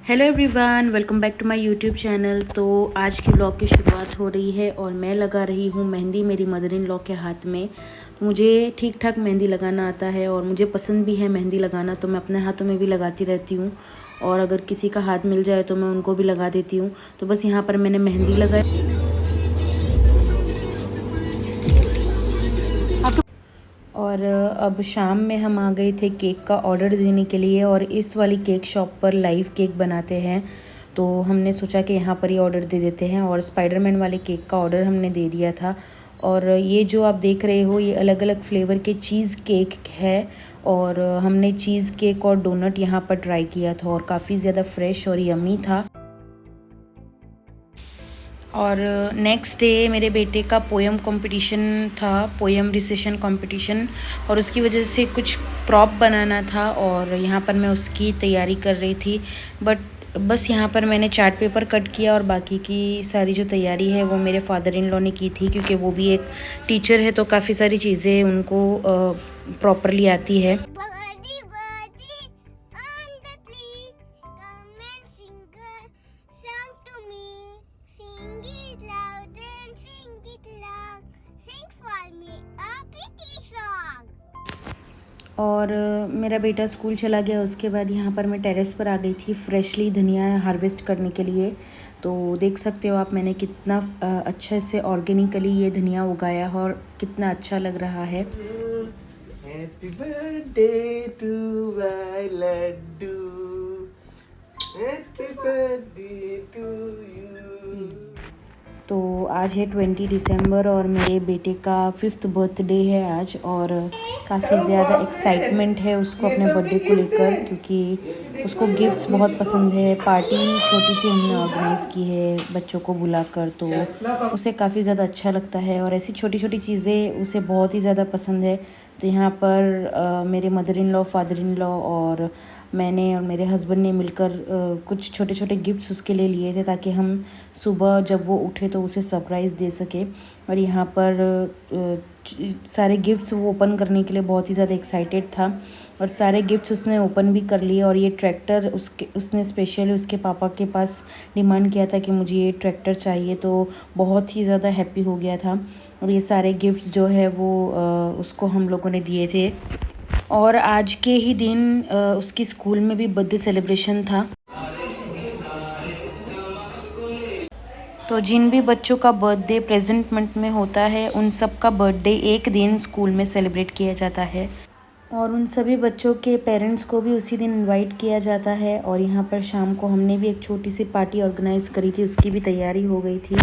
Hello everyone, welcome back to my YouTube channel. तो आज की ब्लॉग की शुरुआत हो रही है और मैं लगा रही हूँ मेहंदी मेरी मदर इन लॉ के हाथ में। मुझे ठीक ठाक मेहंदी लगाना आता है और मुझे पसंद भी है मेहंदी लगाना, तो मैं अपने हाथों में भी लगाती रहती हूँ और अगर किसी का हाथ मिल जाए तो मैं उनको भी लगा देती हूँ। तो बस यहाँ पर मैंने मेहंदी लगाई और अब शाम में हम आ गए थे केक का ऑर्डर देने के लिए और इस वाली केक शॉप पर लाइव केक बनाते हैं। तो हमने सोचा कि यहाँ पर ही ऑर्डर दे देते हैं और स्पाइडरमैन वाले केक का ऑर्डर हमने दे दिया था। और ये जो आप देख रहे हो ये अलग अलग फ्लेवर के चीज़ केक है और हमने चीज़ केक और डोनट यहाँ पर ट्राई किया था और काफ़ी ज़्यादा फ्रेश और यमी था। और नेक्स्ट डे मेरे बेटे का पोएम कंपटीशन था, पोएम रिसेशन कंपटीशन, और उसकी वजह से कुछ प्रॉप बनाना था और यहाँ पर मैं उसकी तैयारी कर रही थी। बस यहाँ पर मैंने चार्ट पेपर कट किया और बाकी की सारी जो तैयारी है वो मेरे फादर इन लॉ ने की थी, क्योंकि वो भी एक टीचर है तो काफ़ी सारी चीज़ें उनको प्रॉपरली आती है। और मेरा बेटा स्कूल चला गया उसके बाद यहाँ पर मैं टेरेस पर आ गई थी फ्रेशली धनिया हार्वेस्ट करने के लिए। तो देख सकते हो आप मैंने कितना अच्छे से ऑर्गेनिकली ये धनिया उगाया है और कितना अच्छा लग रहा है। Happy birthday to my Laddu, happy birthday to you. तो आज है 20 दिसंबर और मेरे बेटे का 5th बर्थडे है आज और काफ़ी ज़्यादा एक्साइटमेंट है उसको अपने बर्थडे को लेकर, क्योंकि उसको गिफ्ट्स बहुत पसंद है। पार्टी छोटी सी हमने ऑर्गेनाइज़ की है बच्चों को बुलाकर, तो उसे काफ़ी ज़्यादा अच्छा लगता है और ऐसी छोटी छोटी चीज़ें उसे बहुत ही ज़्यादा पसंद है। तो यहाँ पर मेरे mother in law, father in law और मैंने और मेरे हस्बैंड ने मिलकर कुछ छोटे छोटे गिफ्ट्स उसके लिए लिए थे, ताकि हम सुबह जब वो उठे तो उसे सरप्राइज़ दे सके। और यहाँ पर सारे गिफ्ट्स वो ओपन करने के लिए बहुत ही ज़्यादा एक्साइटेड था और सारे गिफ्ट्स उसने ओपन भी कर लिए। और ये ट्रैक्टर उसने स्पेशली उसके पापा के पास डिमांड किया था कि मुझे ये ट्रैक्टर चाहिए, तो बहुत ही ज़्यादा हैप्पी हो गया था। और ये सारे गिफ्ट्स जो है वो उसको हम लोगों ने दिए थे। और आज के ही दिन उसकी स्कूल में भी बर्थडे सेलिब्रेशन था। तो जिन भी बच्चों का बर्थडे प्रेजेंट मंथ में होता है उन सब का बर्थडे एक दिन स्कूल में सेलिब्रेट किया जाता है और उन सभी बच्चों के पेरेंट्स को भी उसी दिन इनवाइट किया जाता है। और यहाँ पर शाम को हमने भी एक छोटी सी पार्टी ऑर्गेनाइज़ करी थी, उसकी भी तैयारी हो गई थी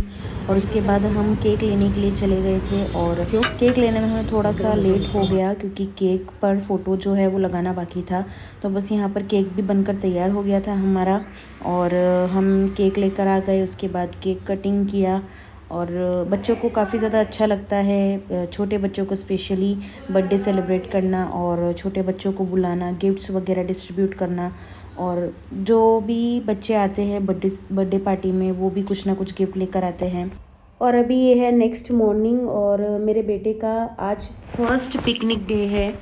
और उसके बाद हम केक लेने के लिए चले गए थे। और क्यों केक लेने में हमें थोड़ा सा लेट हो गया क्योंकि केक पर फ़ोटो जो है वो लगाना बाकी था। तो बस यहाँ पर केक भी बनकर तैयार हो गया था हमारा और हम केक लेकर आ गए। उसके बाद केक कटिंग किया और बच्चों को काफ़ी ज़्यादा अच्छा लगता है, छोटे बच्चों को स्पेशली बर्थडे सेलिब्रेट करना और छोटे बच्चों को बुलाना, गिफ्ट्स वगैरह डिस्ट्रीब्यूट करना। और जो भी बच्चे आते हैं बर्थडे पार्टी में वो भी कुछ ना कुछ गिफ्ट लेकर आते हैं। और अभी ये है नेक्स्ट मॉर्निंग और मेरे बेटे का आज फर्स्ट पिकनिक डे है।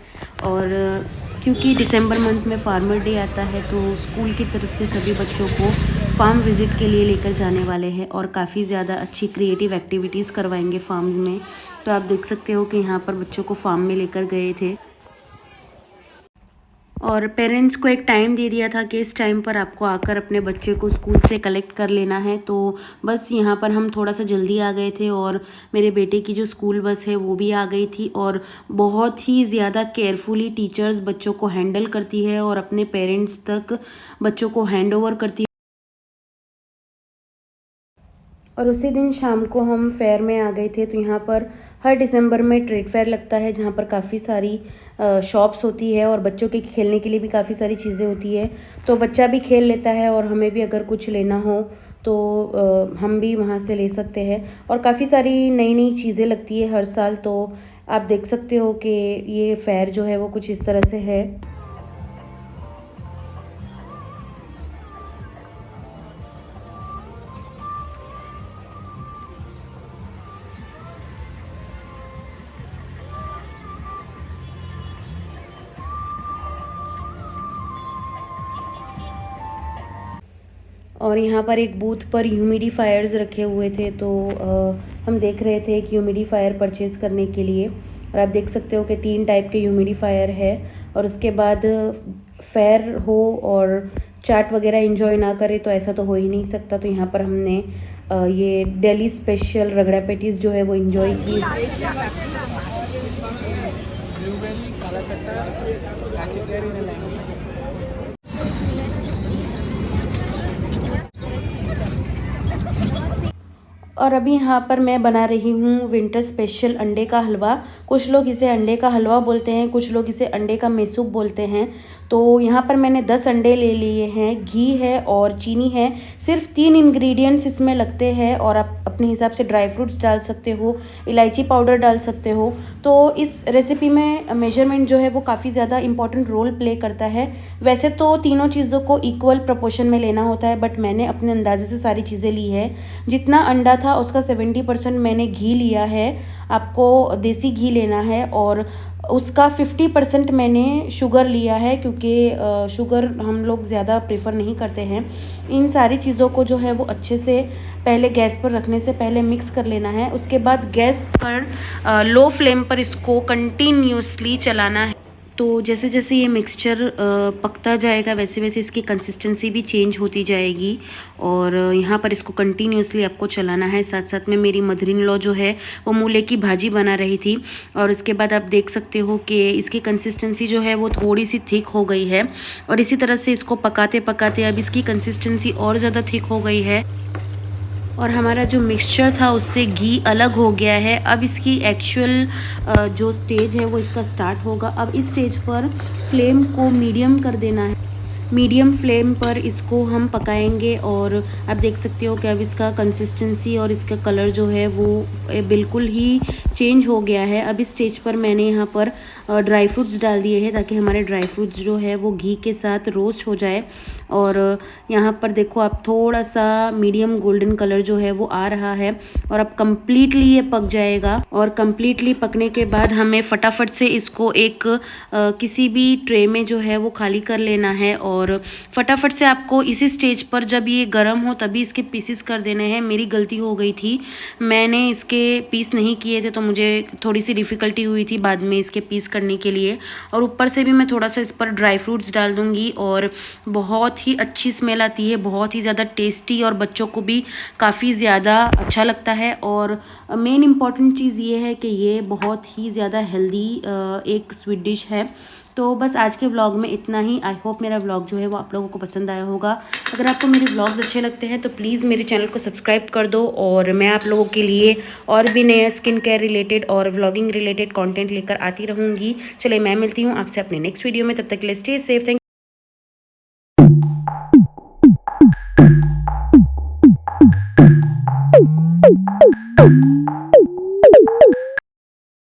और क्योंकि दिसंबर मंथ में फार्मर डे आता है तो स्कूल की तरफ से सभी बच्चों को फार्म विज़िट के लिए लेकर जाने वाले हैं और काफ़ी ज़्यादा अच्छी क्रिएटिव एक्टिविटीज़ करवाएंगे फार्म में। तो आप देख सकते हो कि यहाँ पर बच्चों को फार्म में लेकर गए थे और पेरेंट्स को एक टाइम दे दिया था कि इस टाइम पर आपको आकर अपने बच्चे को स्कूल से कलेक्ट कर लेना है। तो बस यहाँ पर हम थोड़ा सा जल्दी आ गए थे और मेरे बेटे की जो स्कूल बस है वो भी आ गई थी और बहुत ही ज़्यादा केयरफुली टीचर्स बच्चों को हैंडल करती है और अपने पेरेंट्स तक बच्चों को हैंड ओवर करती है। और उसी दिन शाम को हम फेयर में आ गए थे। तो यहाँ पर हर दिसंबर में ट्रेड फेयर लगता है जहाँ पर काफ़ी सारी शॉप्स होती है और बच्चों के खेलने के लिए भी काफ़ी सारी चीज़ें होती है। तो बच्चा भी खेल लेता है और हमें भी अगर कुछ लेना हो तो हम भी वहाँ से ले सकते हैं। और काफ़ी सारी नई नई चीज़ें लगती है हर साल। तो आप देख सकते हो कि ये फेयर जो है वो कुछ इस तरह से है। और यहाँ पर एक बूथ पर ह्यूमिडिफायर्स रखे हुए थे, तो हम देख रहे थे एक ह्यूमिडिफायर परचेज़ करने के लिए। और आप देख सकते हो कि 3 टाइप के ह्यूमिडिफायर है। और उसके बाद फेयर हो और चाट वगैरह एंजॉय ना करे तो ऐसा तो हो ही नहीं सकता। तो यहाँ पर हमने ये दिल्ली स्पेशल रगड़ा पैटीज़ जो है वो एंजॉय की। ब्लूबेरी काला कट्टा कैटेगरी में लेंगे। और अभी यहाँ पर मैं बना रही हूँ विंटर स्पेशल अंडे का हलवा। कुछ लोग इसे अंडे का हलवा बोलते हैं, कुछ लोग इसे अंडे का मेसूप बोलते हैं। तो यहाँ पर मैंने 10 अंडे ले लिए हैं, घी है और चीनी है। सिर्फ 3 इंग्रेडिएंट्स इसमें लगते हैं और आप अपने हिसाब से ड्राई फ्रूट्स डाल सकते हो, इलायची पाउडर डाल सकते हो। तो इस रेसिपी में मेजरमेंट जो है वो काफ़ी ज़्यादा इंपॉर्टेंट रोल प्ले करता है। वैसे तो तीनों चीज़ों को इक्वल प्रोपोर्शन में लेना होता है, बट मैंने अपने अंदाजे से सारी चीज़ें ली है। जितना अंडा था उसका 70% मैंने घी लिया है, आपको देसी घी लेना है। और उसका 50% मैंने शुगर लिया है, क्योंकि शुगर हम लोग ज़्यादा प्रेफर नहीं करते हैं। इन सारी चीज़ों को जो है वो अच्छे से पहले गैस पर रखने से पहले मिक्स कर लेना है। उसके बाद गैस पर लो फ्लेम पर इसको कंटिन्यूसली चलाना है। तो जैसे जैसे ये मिक्सचर पकता जाएगा वैसे वैसे इसकी कंसिस्टेंसी भी चेंज होती जाएगी। और यहाँ पर इसको कंटिन्यूसली आपको चलाना है। साथ साथ में मेरी मदर इन लॉ जो है वो मूले की भाजी बना रही थी। और उसके बाद आप देख सकते हो कि इसकी कंसिस्टेंसी जो है वो थोड़ी सी थिक हो गई है। और इसी तरह से इसको पकाते पकाते अब इसकी कंसिस्टेंसी और ज़्यादा थिक हो गई है। और हमारा जो मिक्सचर था उससे घी अलग हो गया है। अब इसकी एक्चुअल जो स्टेज है वो इसका स्टार्ट होगा। अब इस स्टेज पर फ्लेम को मीडियम कर देना है। मीडियम फ्लेम पर इसको हम पकाएंगे। और आप देख सकते हो कि अब इसका कंसिस्टेंसी और इसका कलर जो है वो बिल्कुल ही चेंज हो गया है। अब इस स्टेज पर मैंने यहाँ पर ड्राई फ्रूट्स डाल दिए हैं, ताकि हमारे ड्राई फ्रूट्स जो है वो घी के साथ रोस्ट हो जाए। और यहाँ पर देखो आप थोड़ा सा मीडियम गोल्डन कलर जो है वो आ रहा है। और अब कम्प्लीटली ये पक जाएगा। और कम्प्लीटली पकने के बाद हमें फटाफट से इसको एक किसी भी ट्रे में जो है वो खाली कर लेना है। और फटाफट से आपको इसी स्टेज पर जब ये गर्म हो तभी इसके पीसेस कर देने हैं। मेरी गलती हो गई थी, मैंने इसके पीस नहीं किए थे, तो मुझे थोड़ी सी डिफ़िकल्टी हुई थी बाद में इसके पीस करने के लिए। और ऊपर से भी मैं थोड़ा सा इस पर ड्राई फ्रूट्स डाल दूँगी। और बहुत ही अच्छी स्मेल आती है, बहुत ही ज़्यादा टेस्टी, और बच्चों को भी काफ़ी ज़्यादा अच्छा लगता है। और मेन इम्पॉर्टेंट चीज़ ये है कि ये बहुत ही ज़्यादा हेल्दी एक स्वीट डिश है। तो बस आज के व्लॉग में इतना ही। आई होप मेरा व्लॉग जो है वो आप लोगों को पसंद आया होगा। अगर आपको मेरे व्लॉग्स अच्छे लगते हैं तो प्लीज़ मेरे चैनल को सब्सक्राइब कर दो। और मैं आप लोगों के लिए और भी नया स्किन केयर रिलेटेड और व्लॉगिंग रिलेटेड कंटेंट लेकर आती रहूँगी। चलिए मैं मिलती हूँ आपसे अपने नेक्स्ट वीडियो में, तब तक के लिए स्टे सेफ। थैंक